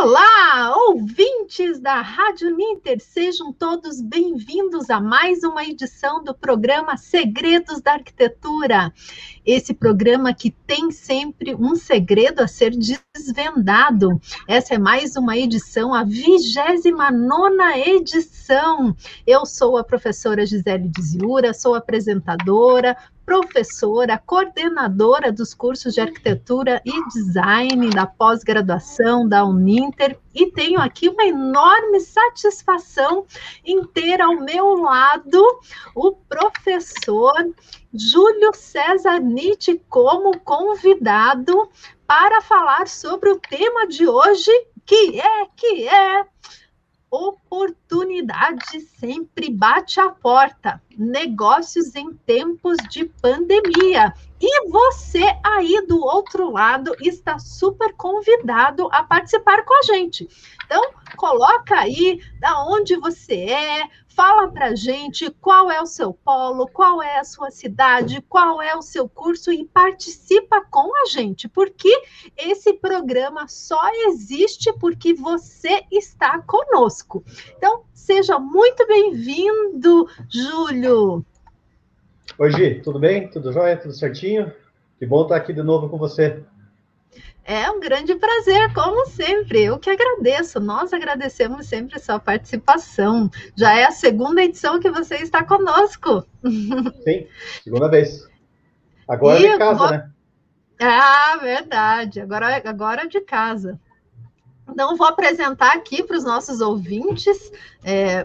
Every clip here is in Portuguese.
Olá, ouvintes da Rádio Ninter, sejam todos bem-vindos a mais uma edição do programa Segredos da Arquitetura. Esse programa que tem sempre um segredo a ser desvendado. Essa é mais uma edição, a 29ª edição. Eu sou a professora Gisele Diziura, sou apresentadora, professora, coordenadora dos cursos de arquitetura e design da pós-graduação da Uninter, e tenho aqui uma enorme satisfação em ter ao meu lado o professor Júlio César Nitti como convidado para falar sobre o tema de hoje, que é oportunidade sempre bate à porta. Negócios em tempos de pandemia. E você aí do outro lado está super convidado a participar com a gente. Então, coloca aí da onde você é, fala para a gente qual é o seu polo, qual é a sua cidade, qual é o seu curso e participa com a gente, porque esse programa só existe porque você está conosco. Então, seja muito bem-vindo, Júlio. Oi, Gi, tudo bem? Tudo jóia? Tudo certinho? Que bom estar aqui de novo com você. É um grande prazer, como sempre. Eu que agradeço. Nós agradecemos sempre a sua participação. Já é a segunda edição que você está conosco. Sim, segunda vez. Agora de casa, né? Ah, verdade. Agora de casa. Então, vou apresentar aqui para os nossos ouvintes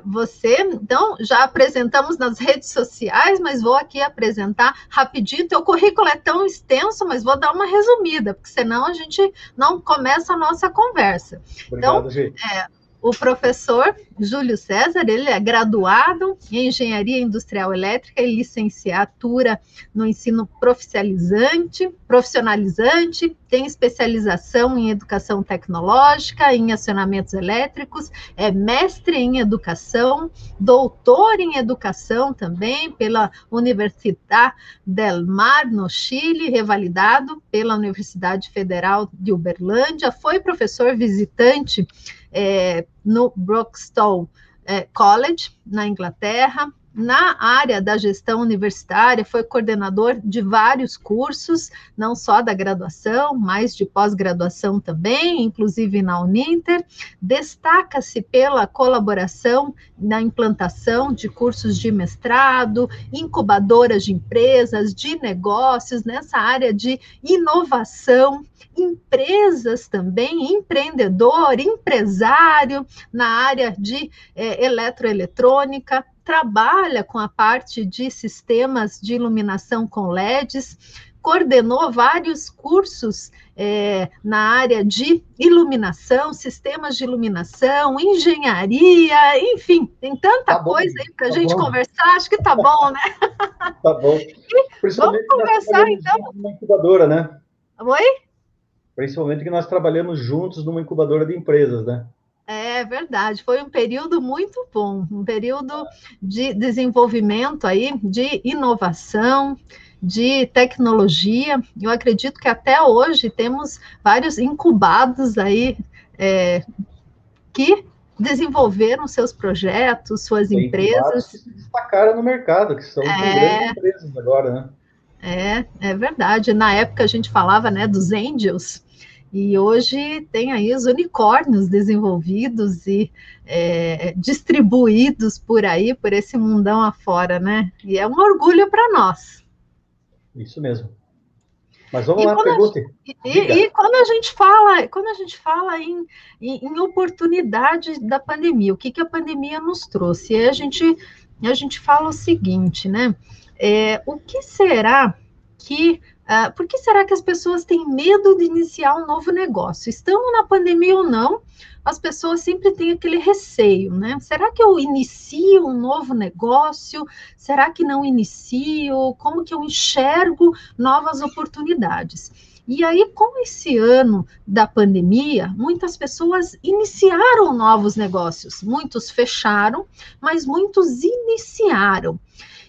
você. Então, já apresentamos nas redes sociais, mas vou aqui apresentar rapidinho. Teu currículo é tão extenso, mas vou dar uma resumida, porque senão a gente não começa a nossa conversa. Obrigado, então, Gi. O professor Júlio César, ele é graduado em Engenharia Industrial Elétrica e licenciatura no ensino profissionalizante, tem especialização em Educação Tecnológica, em acionamentos elétricos, é mestre em Educação, doutor em Educação também pela Universidade del Mar, no Chile, revalidado pela Universidade Federal de Uberlândia, foi professor visitante no Brookston College, na Inglaterra. Na área da gestão universitária, foi coordenador de vários cursos, não só da graduação, mas de pós-graduação também, inclusive na Uninter. Destaca-se pela colaboração na implantação de cursos de mestrado, incubadoras de empresas, de negócios, nessa área de inovação, empresas também, empreendedor, empresário, na área de eletroeletrônica, trabalha com a parte de sistemas de iluminação com LEDs, coordenou vários cursos na área de iluminação, sistemas de iluminação, engenharia, enfim, tem tanta coisa aí para a gente conversar, acho que tá bom, né? Tá bom. Vamos conversar, então. Numa incubadora, né? Oi? Principalmente que nós trabalhamos juntos numa incubadora de empresas, né? É verdade, foi um período muito bom, um período de desenvolvimento aí, de inovação, de tecnologia. Eu acredito que até hoje temos vários incubados aí que desenvolveram seus projetos, suas empresas. Que se destacaram no mercado, que são grandes empresas agora, né? É verdade. Na época a gente falava, né, dos angels. E hoje tem aí os unicórnios desenvolvidos e distribuídos por aí, por esse mundão afora, né? E é um orgulho para nós. Isso mesmo. Mas vamos lá, pergunte. E quando a gente fala em oportunidade da pandemia, o que a pandemia nos trouxe? E a gente fala o seguinte, né? O que será que... por que será que as pessoas têm medo de iniciar um novo negócio? Estamos na pandemia ou não, as pessoas sempre têm aquele receio, né? Será que eu inicio um novo negócio? Será que não inicio? Como que eu enxergo novas oportunidades? E aí, com esse ano da pandemia, muitas pessoas iniciaram novos negócios, muitos fecharam, mas muitos iniciaram.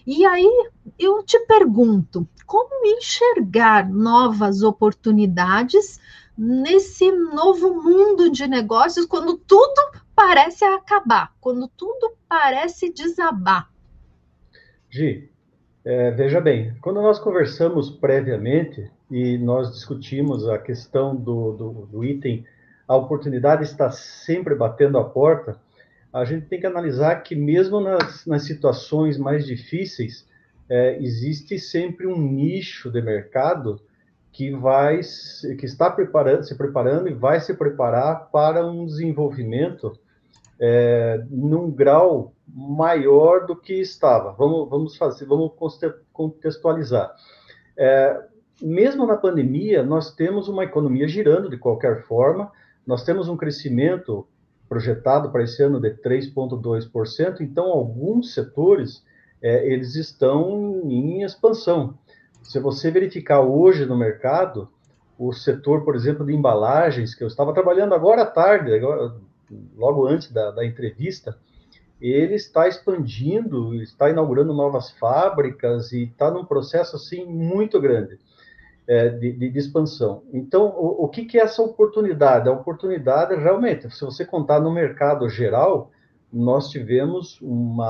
E aí, eu te pergunto, como enxergar novas oportunidades nesse novo mundo de negócios, quando tudo parece acabar, quando tudo parece desabar? Gi, veja bem, quando nós conversamos previamente e nós discutimos a questão do item, a oportunidade está sempre batendo a porta, a gente tem que analisar que mesmo nas situações mais difíceis, existe sempre um nicho de mercado que está se preparando e vai se preparar para um desenvolvimento num grau maior do que estava. Vamos contextualizar. Mesmo na pandemia, nós temos uma economia girando de qualquer forma, nós temos um crescimento projetado para esse ano de 3,2%, então alguns setores eles estão em expansão. Se você verificar hoje no mercado, o setor, por exemplo, de embalagens, que eu estava trabalhando agora à tarde, logo antes da entrevista, ele está expandindo, está inaugurando novas fábricas e está num processo assim muito grande de expansão. Então, o que é essa oportunidade? A oportunidade, realmente, se você contar no mercado geral, nós tivemos um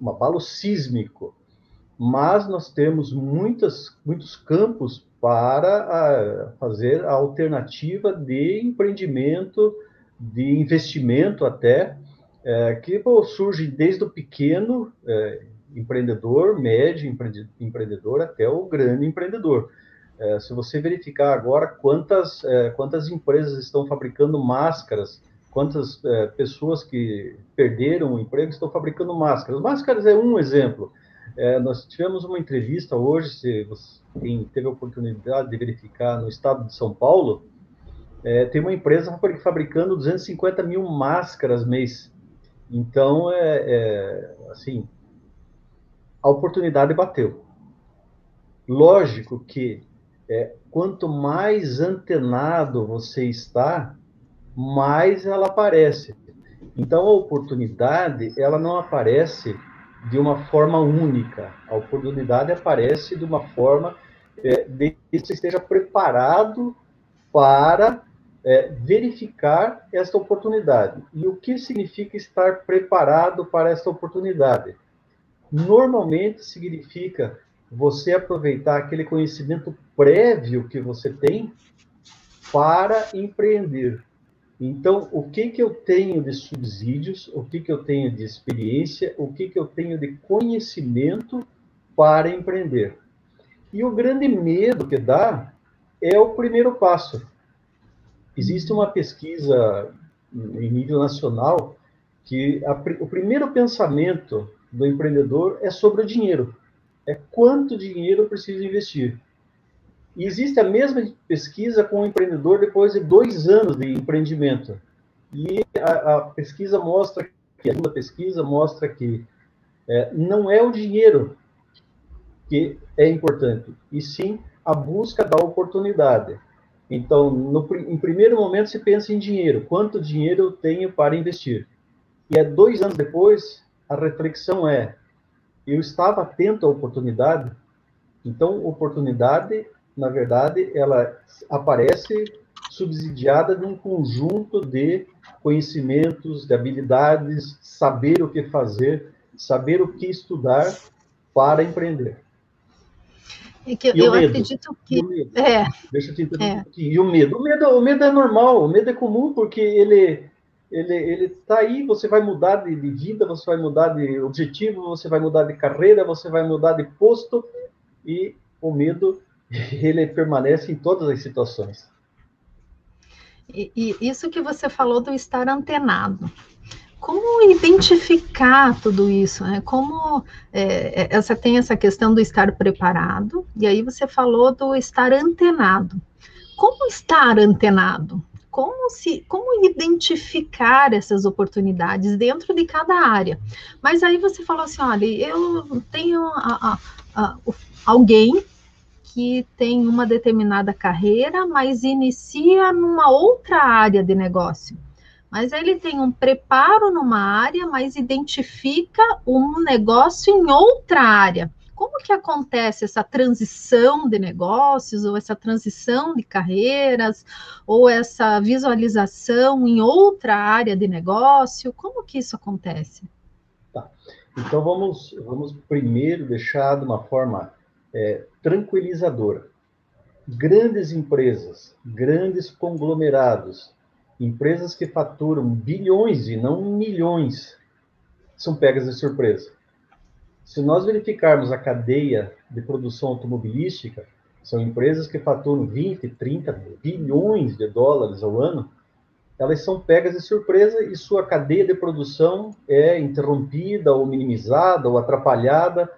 abalo sísmico, mas nós temos muitos campos para fazer a alternativa de empreendimento, de investimento até, que surge desde o pequeno empreendedor, médio empreendedor, até o grande empreendedor. Se você verificar agora quantas empresas estão fabricando máscaras, quantas pessoas que perderam o emprego estão fabricando máscaras. Máscaras é um exemplo. Nós tivemos uma entrevista hoje, se quem teve a oportunidade de verificar no estado de São Paulo, tem uma empresa fabricando 250 mil máscaras mês. Então, assim, a oportunidade bateu. Lógico que quanto mais antenado você está, mais ela aparece. Então, a oportunidade, ela não aparece de uma forma única. A oportunidade aparece de uma forma de que você esteja preparado para verificar essa oportunidade. E o que significa estar preparado para essa oportunidade? Normalmente significa você aproveitar aquele conhecimento prévio que você tem para empreender. Então, o que eu tenho de subsídios, o que eu tenho de experiência, o que eu tenho de conhecimento para empreender. E o grande medo que dá é o primeiro passo. Existe uma pesquisa em nível nacional que o primeiro pensamento do empreendedor é sobre o dinheiro. É quanto dinheiro eu preciso investir. E existe a mesma pesquisa com o empreendedor depois de 2 anos de empreendimento. E a pesquisa mostra que, a segunda pesquisa mostra que não é o dinheiro que é importante, e sim a busca da oportunidade. Então, em primeiro momento, se pensa em dinheiro. Quanto dinheiro eu tenho para investir? E 2 anos depois, a reflexão eu estava atento à oportunidade? Então, oportunidade, na verdade, ela aparece subsidiada de um conjunto de conhecimentos, de habilidades, saber o que fazer, saber o que estudar para empreender. Eu acredito que... Deixa eu te interromper um pouquinho. E o medo? O medo é normal, o medo é comum, porque ele está aí, você vai mudar de vida, você vai mudar de objetivo, você vai mudar de carreira, você vai mudar de posto, e o medo, ele permanece em todas as situações. E isso que você falou do estar antenado. Como identificar tudo isso, né? Como tem essa questão do estar preparado, e aí você falou do estar antenado. Como estar antenado? Como identificar essas oportunidades dentro de cada área? Mas aí você falou assim, olha, eu tenho alguém que tem uma determinada carreira, mas inicia numa outra área de negócio. Mas ele tem um preparo numa área, mas identifica um negócio em outra área. Como que acontece essa transição de negócios, ou essa transição de carreiras, ou essa visualização em outra área de negócio? Como que isso acontece? Tá. Então, vamos primeiro deixar de uma forma tranquilizadora. Grandes empresas, grandes conglomerados, empresas que faturam bilhões e não milhões, são pegas de surpresa. Se nós verificarmos a cadeia de produção automobilística, são empresas que faturam 20, 30 bilhões de dólares ao ano, elas são pegas de surpresa e sua cadeia de produção é interrompida ou minimizada ou atrapalhada.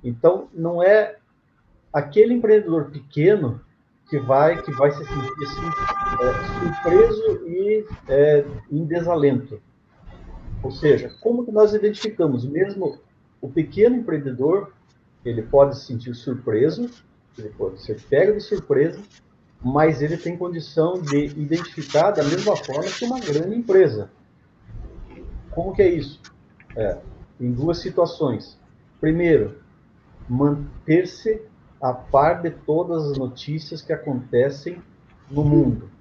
Então, não é aquele empreendedor pequeno que vai se sentir assim, surpreso e em desalento. Ou seja, como que nós identificamos? Mesmo o pequeno empreendedor, ele pode se sentir surpreso, ele pode ser pego de surpresa, mas ele tem condição de identificar da mesma forma que uma grande empresa. Como que é isso? Em duas situações. Primeiro, manter-se a par de todas as notícias que acontecem no mundo.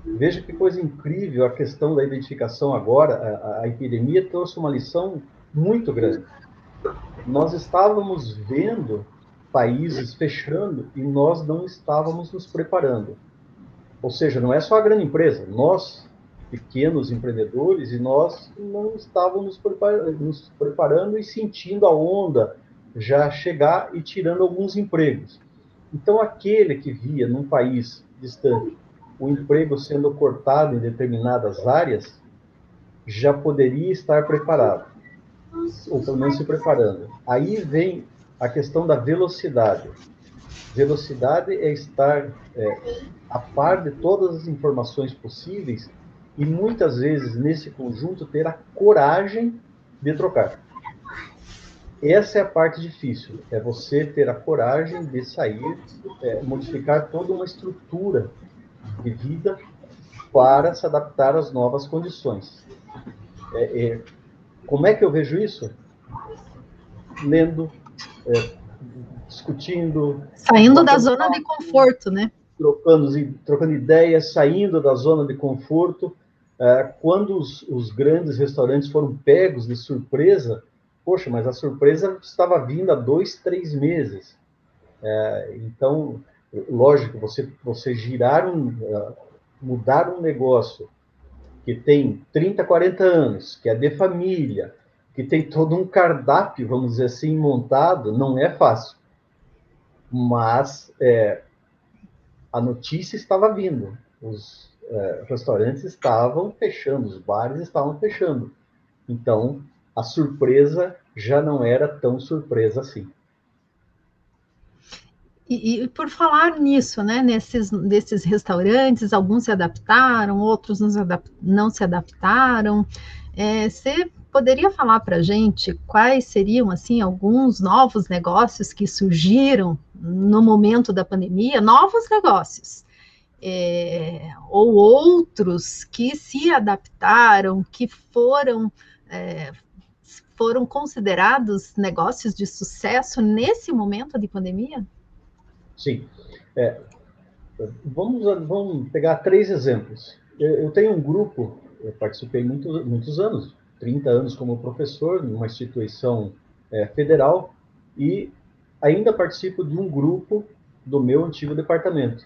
Veja que coisa incrível a questão da identificação agora. A epidemia trouxe uma lição muito grande. Nós estávamos vendo países fechando e nós não estávamos nos preparando. Ou seja, não é só a grande empresa, nós, pequenos empreendedores, e nós não estávamos nos preparando e sentindo a onda já chegar e tirando alguns empregos. Então, aquele que via num país distante o emprego sendo cortado em determinadas áreas, já poderia estar preparado, ou pelo menos se preparando. Aí vem a questão da velocidade. Velocidade é estar a par de todas as informações possíveis e muitas vezes nesse conjunto ter a coragem de trocar. Essa é a parte difícil, é você ter a coragem de sair, modificar toda uma estrutura de vida para se adaptar às novas condições. Como é que eu vejo isso? Lendo, discutindo, Saindo da zona de conforto, né? Trocando ideias, saindo da zona de conforto. Quando os grandes restaurantes foram pegos de surpresa, poxa, mas a surpresa estava vindo há 2, 3 meses. Então, lógico, você mudar um negócio que tem 30, 40 anos, que é de família, que tem todo um cardápio, vamos dizer assim, montado, não é fácil. Mas a notícia estava vindo, os restaurantes estavam fechando, os bares estavam fechando. Então, a surpresa já não era tão surpresa assim. E por falar nisso, né, desses restaurantes, alguns se adaptaram, outros não se adaptaram. Você poderia falar para a gente quais seriam assim alguns novos negócios que surgiram no momento da pandemia, novos negócios, ou outros que se adaptaram, que foram considerados negócios de sucesso nesse momento de pandemia? Sim. Vamos pegar 3 exemplos. Eu tenho um grupo, eu participei muitos anos, 30 anos como professor numa instituição federal, e ainda participo de um grupo do meu antigo departamento.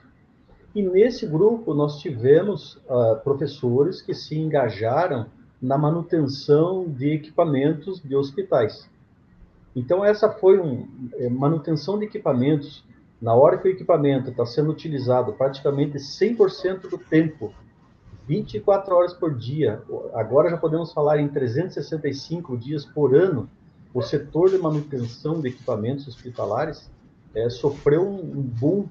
E nesse grupo nós tivemos professores que se engajaram na manutenção de equipamentos de hospitais. Então essa foi manutenção de equipamentos. Na hora que o equipamento está sendo utilizado praticamente 100% do tempo, 24 horas por dia, agora já podemos falar em 365 dias por ano, o setor de manutenção de equipamentos hospitalares sofreu um boom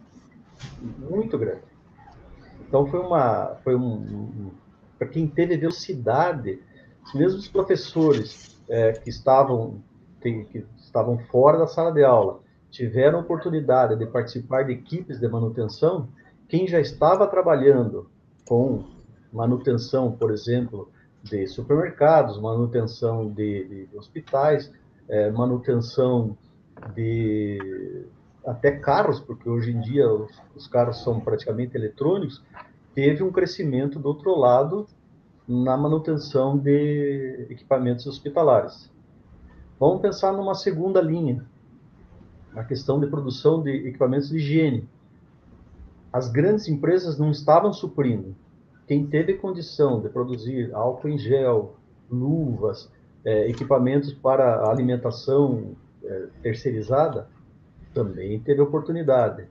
muito grande. Então para quem teve velocidade, mesmo os professores que estavam fora da sala de aula, tiveram a oportunidade de participar de equipes de manutenção, quem já estava trabalhando com manutenção, por exemplo, de supermercados, manutenção de hospitais, manutenção de até carros, porque hoje em dia os carros são praticamente eletrônicos, teve um crescimento do outro lado na manutenção de equipamentos hospitalares. Vamos pensar numa segunda linha, a questão de produção de equipamentos de higiene. As grandes empresas não estavam suprindo. Quem teve condição de produzir álcool em gel, luvas, equipamentos para alimentação terceirizada, também teve oportunidade.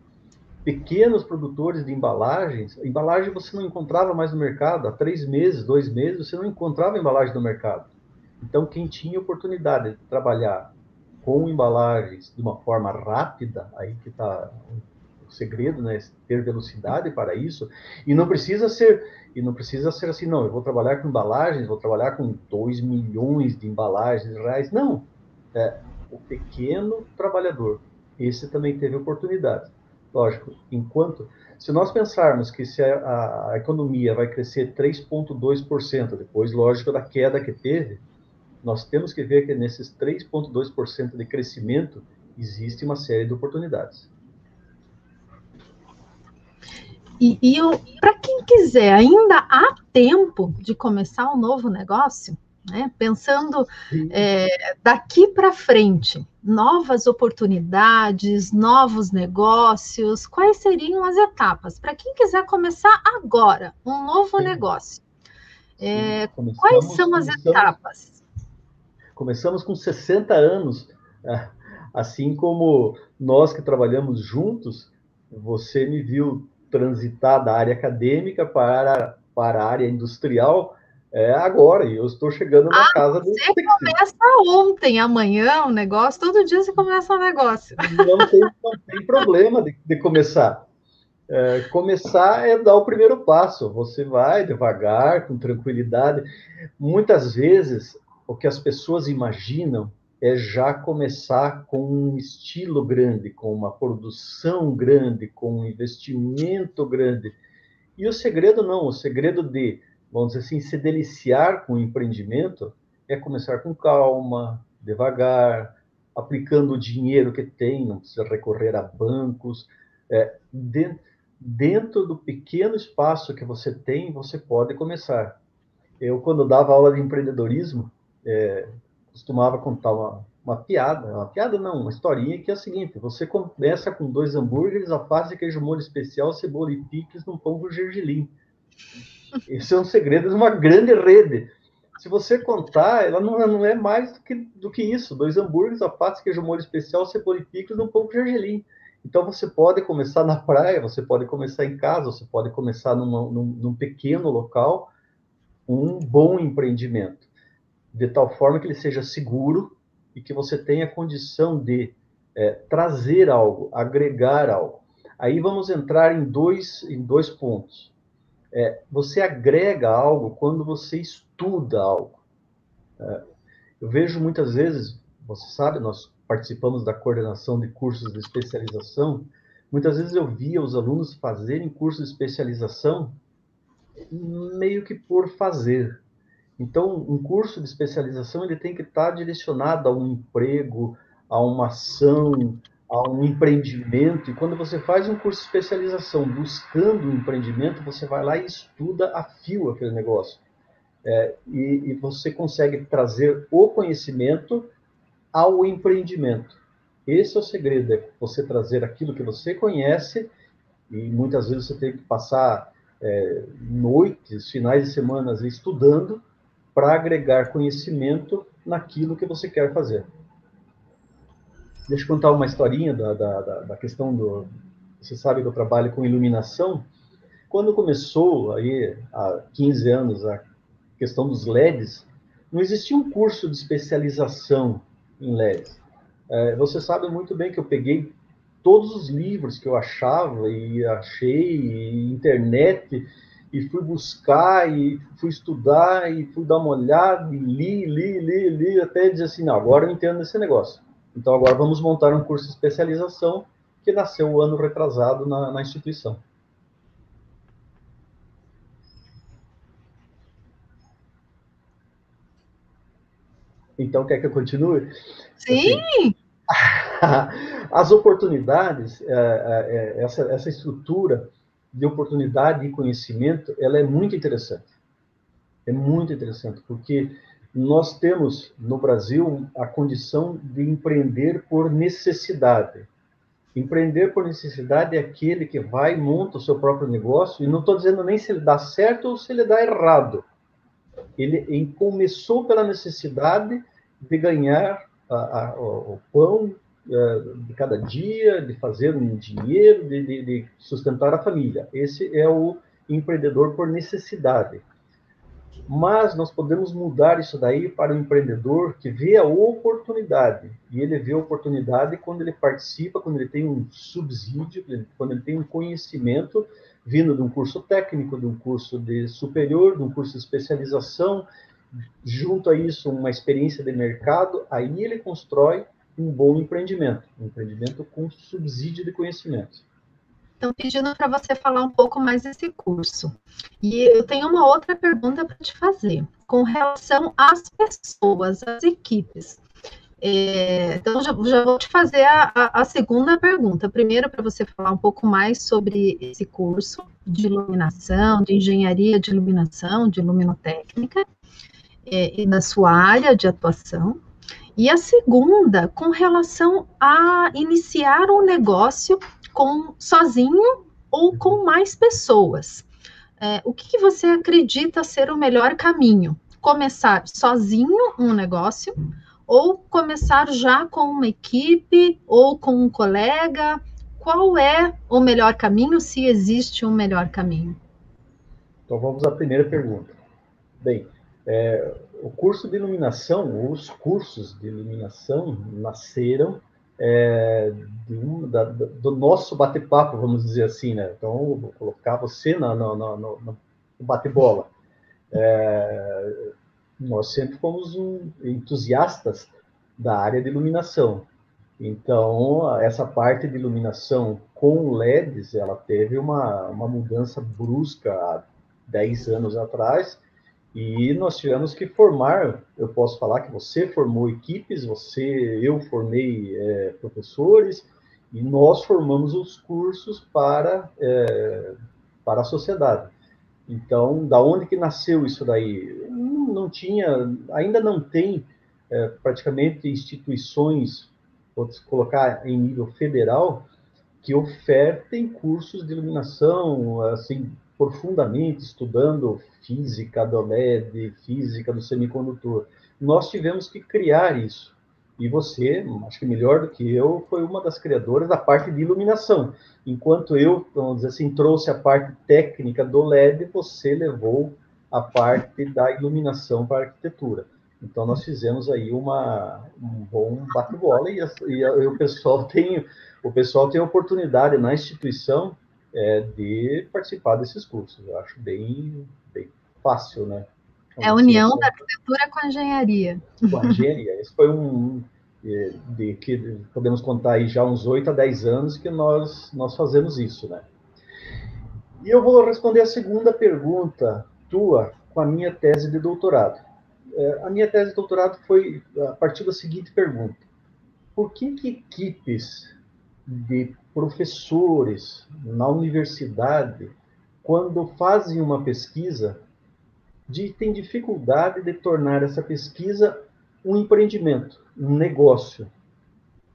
Pequenos produtores de embalagens, embalagem você não encontrava mais no mercado, há 3 meses, 2 meses, você não encontrava embalagem no mercado. Então, quem tinha oportunidade de trabalhar com embalagens de uma forma rápida, aí que está o segredo, né? Ter velocidade para isso, e não precisa ser assim, não, eu vou trabalhar com embalagens, vou trabalhar com 2 milhões de embalagens reais. Não, o pequeno trabalhador, esse também teve oportunidade. Lógico, se nós pensarmos que se a economia vai crescer 3,2%, depois, lógico, da queda que teve, nós temos que ver que nesses 3,2% de crescimento existe uma série de oportunidades. E para quem quiser, ainda há tempo de começar um novo negócio, né? Pensando daqui para frente, novas oportunidades, novos negócios, quais seriam as etapas? Para quem quiser começar agora um novo negócio, quais são as etapas? Começamos com 60 anos, assim como nós que trabalhamos juntos, você me viu transitar da área acadêmica para a área industrial agora, e eu estou chegando na casa do Você começa ontem, amanhã, um negócio, todo dia você começa um negócio. Não tem problema de começar. Começar é dar o primeiro passo. Você vai devagar, com tranquilidade. Muitas vezes, o que as pessoas imaginam é já começar com um estilo grande, com uma produção grande, com um investimento grande. E o segredo não, o segredo de, vamos dizer assim, se deliciar com o empreendimento é começar com calma, devagar, aplicando o dinheiro que tem, não precisa recorrer a bancos. Dentro do pequeno espaço que você tem, você pode começar. Eu, quando dava aula de empreendedorismo, costumava contar uma piada não, uma historinha que é a seguinte: você começa com 2 hambúrgueres, alface, queijo molho especial, cebola e picles num pão com gergelim. Esse é um segredo de uma grande rede. Se você contar, ela não é mais do que isso: 2 hambúrgueres, alface, queijo molho especial, cebola e picles num pão com gergelim. Então você pode começar na praia, você pode começar em casa, você pode começar num pequeno local, um bom empreendimento, de tal forma que ele seja seguro e que você tenha condição de trazer algo, agregar algo. Aí vamos entrar em dois pontos. Você agrega algo quando você estuda algo. Eu vejo muitas vezes, você sabe, nós participamos da coordenação de cursos de especialização, muitas vezes eu via os alunos fazerem cursos de especialização meio que por fazer. Então, um curso de especialização ele tem que estar direcionado a um emprego, a uma ação, a um empreendimento. E quando você faz um curso de especialização buscando um empreendimento, você vai lá e estuda a fio aquele negócio. E você consegue trazer o conhecimento ao empreendimento. Esse é o segredo, é você trazer aquilo que você conhece, e muitas vezes você tem que passar noites, finais de semana estudando, para agregar conhecimento naquilo que você quer fazer. Deixa eu contar uma historinha da questão do... Você sabe que eu trabalho com iluminação. Quando começou, aí, há 15 anos, a questão dos LEDs, não existia um curso de especialização em LEDs. Você sabe muito bem que eu peguei todos os livros que eu achava e achei, e internet, e fui buscar, e fui estudar, e fui dar uma olhada, e li, até dizer assim, não, agora eu entendo esse negócio. Então agora vamos montar um curso de especialização que nasceu o ano retrasado na instituição. Então, quer que eu continue? Sim! Assim, As oportunidades, essa estrutura de oportunidade e conhecimento, ela é muito interessante. É muito interessante, porque nós temos no Brasil a condição de empreender por necessidade. Empreender por necessidade é aquele que vai e monta o seu próprio negócio, e não estou dizendo nem se ele dá certo ou se ele dá errado. Ele começou pela necessidade de ganhar o pão de cada dia, de fazer um dinheiro, de sustentar a família. Esse é o empreendedor por necessidade. Mas nós podemos mudar isso daí para o empreendedor que vê a oportunidade. E ele vê a oportunidade quando ele participa, quando ele tem um subsídio, quando ele tem um conhecimento vindo de um curso técnico, de um curso de superior, de um curso de especialização, junto a isso uma experiência de mercado, aí ele constrói um bom empreendimento, um empreendimento com subsídio de conhecimento. Então, pedindo para você falar um pouco mais desse curso. E eu tenho uma outra pergunta para te fazer, com relação às pessoas, às equipes. Então, já vou te fazer a segunda pergunta. Primeiro, para você falar um pouco mais sobre esse curso de iluminação, de engenharia de iluminação, de luminotécnica, e da sua área de atuação. E a segunda, com relação a iniciar um negócio sozinho ou com mais pessoas. O que você acredita ser o melhor caminho? Começar sozinho um negócio ou começar já com uma equipe ou com um colega? Qual é o melhor caminho, se existe um melhor caminho? Então vamos à primeira pergunta. Bem, o curso de iluminação, os cursos de iluminação nasceram do nosso bate-papo, vamos dizer assim, né? Então, eu vou colocar você no bate-bola. Nós sempre fomos entusiastas da área de iluminação. Então, essa parte de iluminação com LEDs, ela teve uma mudança brusca há 10 anos atrás, e nós tivemos que formar, eu posso falar que você formou equipes, eu formei professores, e nós formamos os cursos para a sociedade. Então, da onde que nasceu isso daí? Não tinha, ainda não tem praticamente instituições, vou colocar em nível federal, que ofertem cursos de iluminação, assim, profundamente, estudando física do LED, física do semicondutor. Nós tivemos que criar isso. E você, acho que melhor do que eu, foi uma das criadoras da parte de iluminação. Enquanto eu, vamos dizer assim, trouxe a parte técnica do LED, você levou a parte da iluminação para a arquitetura. Então, nós fizemos aí um bom bate-bola e o pessoal tem a oportunidade na instituição de participar desses cursos. Eu acho bem fácil, né? É a união da arquitetura com a engenharia. Com a engenharia. Esse foi que podemos contar aí já uns 8 a 10 anos que nós fazemos isso, né? E eu vou responder a segunda pergunta tua com a minha tese de doutorado. A minha tese de doutorado foi a partir da seguinte pergunta: por que equipes de professores na universidade, quando fazem uma pesquisa, têm dificuldade de tornar essa pesquisa um empreendimento, um negócio?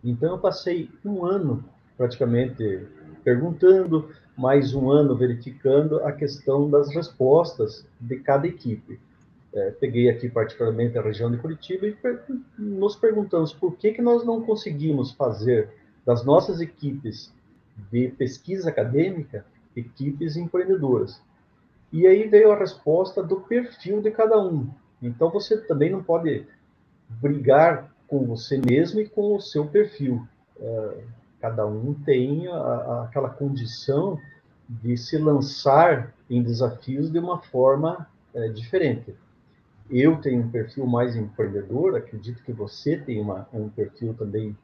Então, eu passei um ano praticamente perguntando, mais um ano verificando a questão das respostas de cada equipe. Peguei aqui particularmente a região de Curitiba e nos perguntamos por que nós não conseguimos fazer das nossas equipes de pesquisa acadêmica equipes empreendedoras. E aí veio a resposta do perfil de cada um. Então, você também não pode brigar com você mesmo e com o seu perfil. Cada um tem aquela condição de se lançar em desafios de uma forma diferente. Eu tenho um perfil mais empreendedor, acredito que você tem um perfil também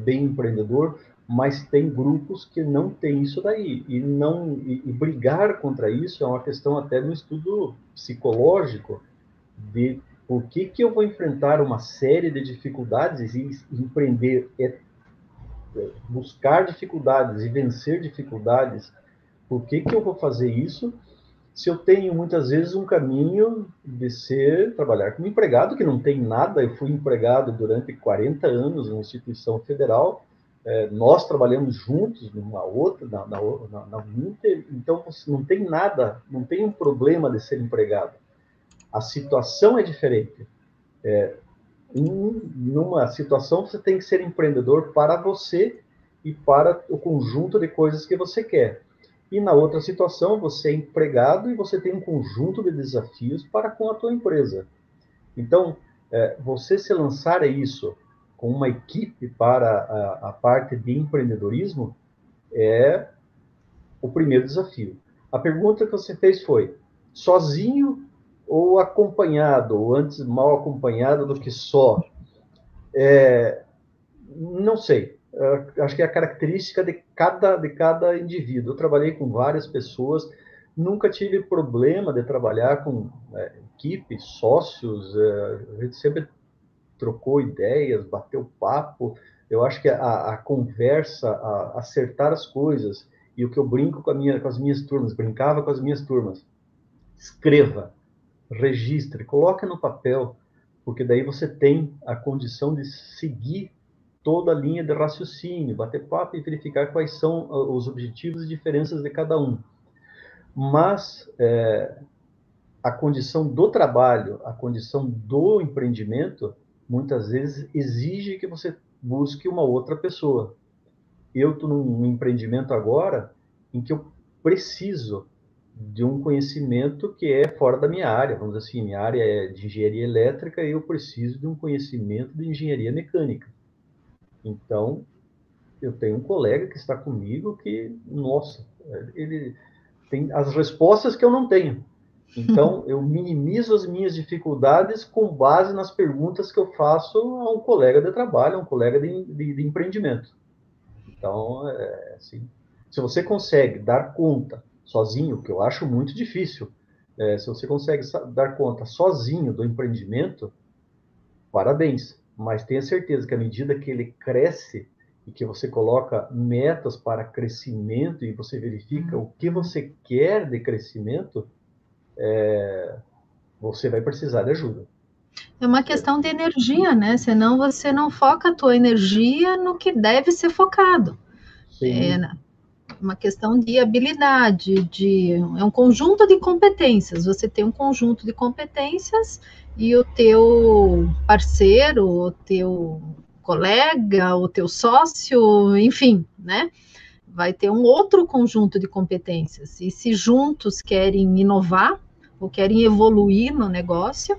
bem empreendedor, mas tem grupos que não têm isso daí. E brigar contra isso é uma questão até no estudo psicológico, de por que eu vou enfrentar uma série de dificuldades e empreender buscar dificuldades e vencer dificuldades. Por que eu vou fazer isso se eu tenho muitas vezes um caminho de trabalhar como empregado, que não tem nada? Eu fui empregado durante 40 anos numa instituição federal, nós trabalhamos juntos numa outra, na Uninter, então você não tem nada, não tem um problema de ser empregado. A situação é diferente. Numa situação você tem que ser empreendedor para você e para o conjunto de coisas que você quer. E na outra situação você é empregado e você tem um conjunto de desafios para com a tua empresa. Então, você se lançar a isso com uma equipe para a parte de empreendedorismo é o primeiro desafio. A pergunta que você fez foi, sozinho ou acompanhado, ou antes mal acompanhado do que só? Não sei. Acho que é a característica de cada indivíduo. Eu trabalhei com várias pessoas, nunca tive problema de trabalhar com equipe, sócios, a gente sempre trocou ideias, bateu papo. Eu acho que a conversa, acertar as coisas, e o que eu brinco com as minhas turmas, brincava com as minhas turmas, escreva, registre, coloque no papel, porque daí você tem a condição de seguir toda a linha de raciocínio, bater papo e verificar quais são os objetivos e diferenças de cada um. Mas a condição do trabalho, a condição do empreendimento, muitas vezes exige que você busque uma outra pessoa. Eu estou num empreendimento agora em que eu preciso de um conhecimento que é fora da minha área. Vamos dizer assim, minha área é de engenharia elétrica e eu preciso de um conhecimento de engenharia mecânica. Então, eu tenho um colega que está comigo que, nossa, ele tem as respostas que eu não tenho. Então, eu minimizo as minhas dificuldades com base nas perguntas que eu faço a um colega de trabalho, a um colega de empreendimento. Então, assim, se você consegue dar conta sozinho, que eu acho muito difícil, se você consegue dar conta sozinho do empreendimento, parabéns. Mas tenha certeza que à medida que ele cresce e que você coloca metas para crescimento e você verifica o que você quer de crescimento, você vai precisar de ajuda. É uma questão de energia, né? Senão você não foca a tua energia no que deve ser focado. Sim. É uma questão de habilidade, é um conjunto de competências. Você tem um conjunto de competências e o teu parceiro, o teu colega, o teu sócio, enfim, né? Vai ter um outro conjunto de competências. E se juntos querem inovar ou querem evoluir no negócio,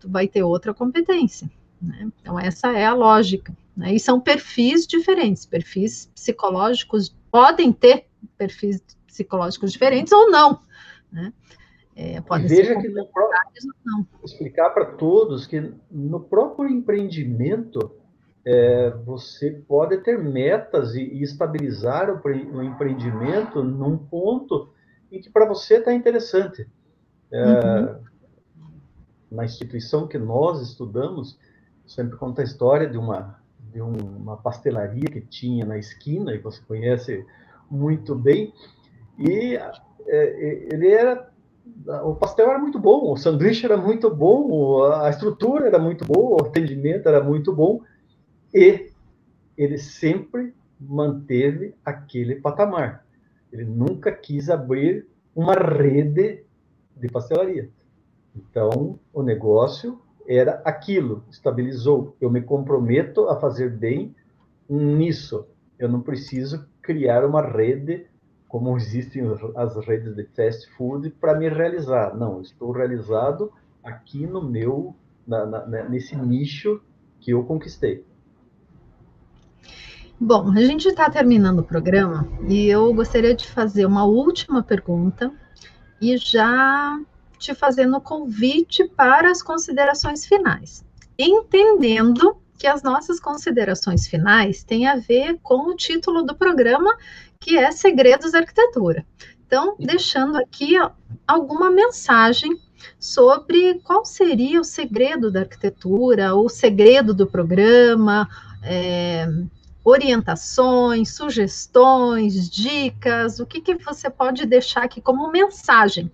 vai ter outra competência, né? Então, essa é a lógica, né? E são perfis diferentes, perfis psicológicos, podem ter perfis psicológicos diferentes ou não, né? Pode veja que não. Explicar para todos que no próprio empreendimento você pode ter metas e estabilizar o empreendimento num ponto em que para você está interessante. Na instituição que nós estudamos, sempre conta a história de uma pastelaria que tinha na esquina, e você conhece muito bem, e o pastel era muito bom, o sanduíche era muito bom, a estrutura era muito boa, o atendimento era muito bom, e ele sempre manteve aquele patamar. Ele nunca quis abrir uma rede de pastelaria. Então, o negócio era aquilo, estabilizou. Eu me comprometo a fazer bem nisso. Eu não preciso criar uma rede, como existem as redes de fast food, para me realizar. Não, eu estou realizado aqui no nesse nicho que eu conquistei. Bom, a gente está terminando o programa e eu gostaria de fazer uma última pergunta e já te fazendo convite para as considerações finais, entendendo que as nossas considerações finais têm a ver com o título do programa, que é Segredos da Arquitetura. Então, deixando aqui alguma mensagem sobre qual seria o segredo da arquitetura, o segredo do programa, orientações, sugestões, dicas, o que você pode deixar aqui como mensagem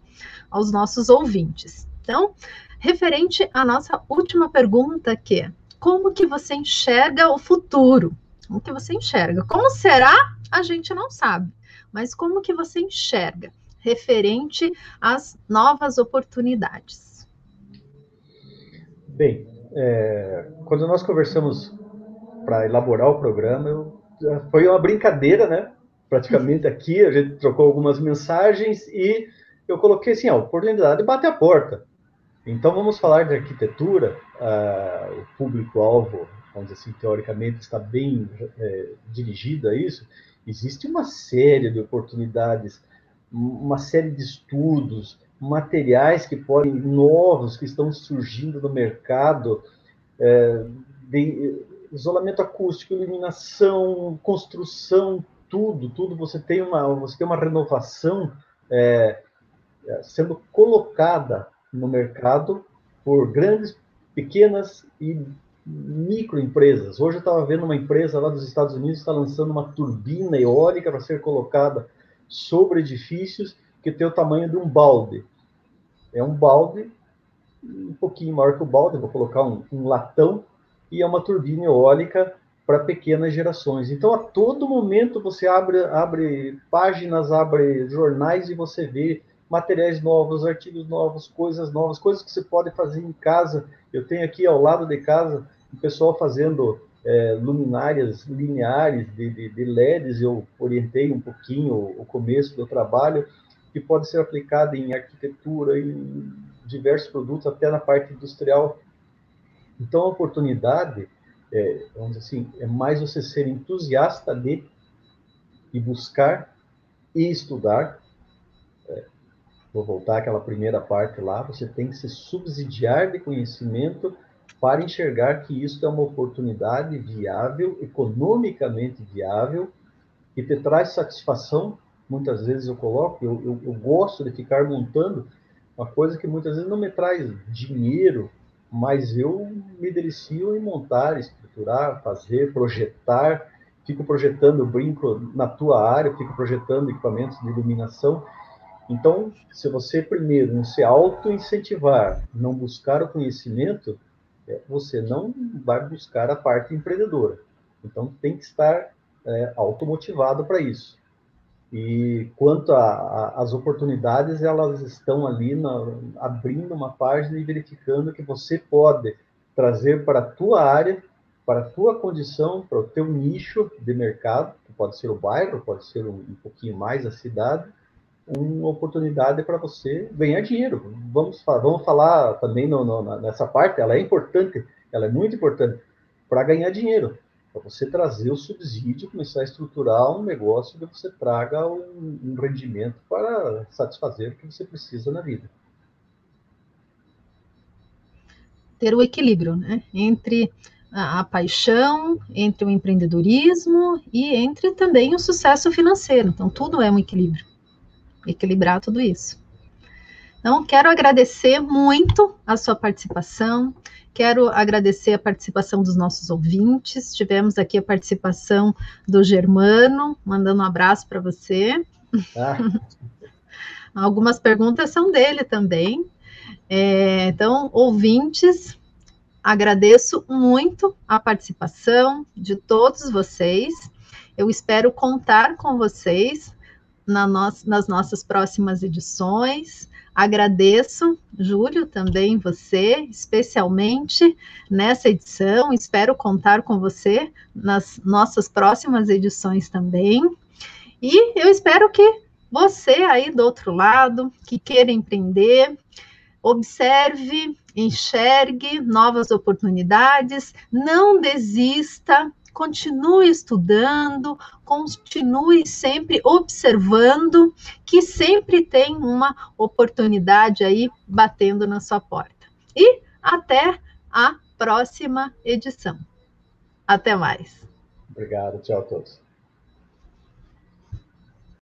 aos nossos ouvintes. Então, referente à nossa última pergunta, que é: como que você enxerga o futuro? Como que você enxerga? Como será? A gente não sabe, mas como que você enxerga referente às novas oportunidades? Bem, quando nós conversamos para elaborar o programa, foi uma brincadeira, né? Praticamente aqui, a gente trocou algumas mensagens e eu coloquei assim, a oportunidade bate a porta. Então vamos falar de arquitetura, o público-alvo, vamos dizer assim, teoricamente está bem dirigido a isso. Existe uma série de oportunidades, uma série de estudos, materiais que podem, novos, que estão surgindo no mercado, de isolamento acústico, iluminação, construção, tudo, você tem uma renovação sendo colocada no mercado por grandes, pequenas e microempresas. Hoje eu estava vendo uma empresa lá dos Estados Unidos que está lançando uma turbina eólica para ser colocada sobre edifícios que tem o tamanho de um balde. É um balde um pouquinho maior que o balde, vou colocar um latão, e é uma turbina eólica para pequenas gerações. Então, a todo momento, você abre páginas, abre jornais e você vê materiais novos, artigos novos, coisas que você pode fazer em casa. Eu tenho aqui ao lado de casa o pessoal fazendo luminárias lineares de LEDs. Eu orientei um pouquinho o começo do trabalho, que pode ser aplicado em arquitetura, em diversos produtos, até na parte industrial. Então, a oportunidade, vamos dizer assim, é mais você ser entusiasta de e buscar e estudar. Vou voltar àquela primeira parte lá, você tem que se subsidiar de conhecimento para enxergar que isso é uma oportunidade viável, economicamente viável, que te traz satisfação. Muitas vezes eu coloco, eu gosto de ficar montando uma coisa que muitas vezes não me traz dinheiro, mas eu me delicio em montar, estruturar, fazer, projetar. Fico projetando, brinco na tua área, fico projetando equipamentos de iluminação. Então, se você primeiro não se auto-incentivar, não buscar o conhecimento, você não vai buscar a parte empreendedora. Então, tem que estar automotivado para isso. E quanto às oportunidades, elas estão ali abrindo uma página e verificando que você pode trazer para a tua área, para a tua condição, para o teu nicho de mercado, que pode ser o bairro, pode ser um pouquinho mais a cidade, uma oportunidade para você ganhar dinheiro. Vamos falar também nessa parte, ela é importante, ela é muito importante, para ganhar dinheiro, para você trazer o subsídio, começar a estruturar um negócio que você traga um rendimento para satisfazer o que você precisa na vida. Ter o equilíbrio, né, entre a paixão, entre o empreendedorismo e entre também o sucesso financeiro. Então, tudo é um equilíbrio. Equilibrar tudo isso. Então, quero agradecer muito a sua participação, quero agradecer a participação dos nossos ouvintes. Tivemos aqui a participação do Germano, mandando um abraço para você. Algumas perguntas são dele também. Então, ouvintes, agradeço muito a participação de todos vocês. Eu espero contar com vocês nas nossas próximas edições. Agradeço, Júlio, também você, especialmente nessa edição. Espero contar com você nas nossas próximas edições também. E eu espero que você aí do outro lado, que queira empreender, observe, enxergue novas oportunidades, não desista, continue estudando, continue sempre observando, que sempre tem uma oportunidade aí batendo na sua porta. E até a próxima edição. Até mais. Obrigado, tchau a todos.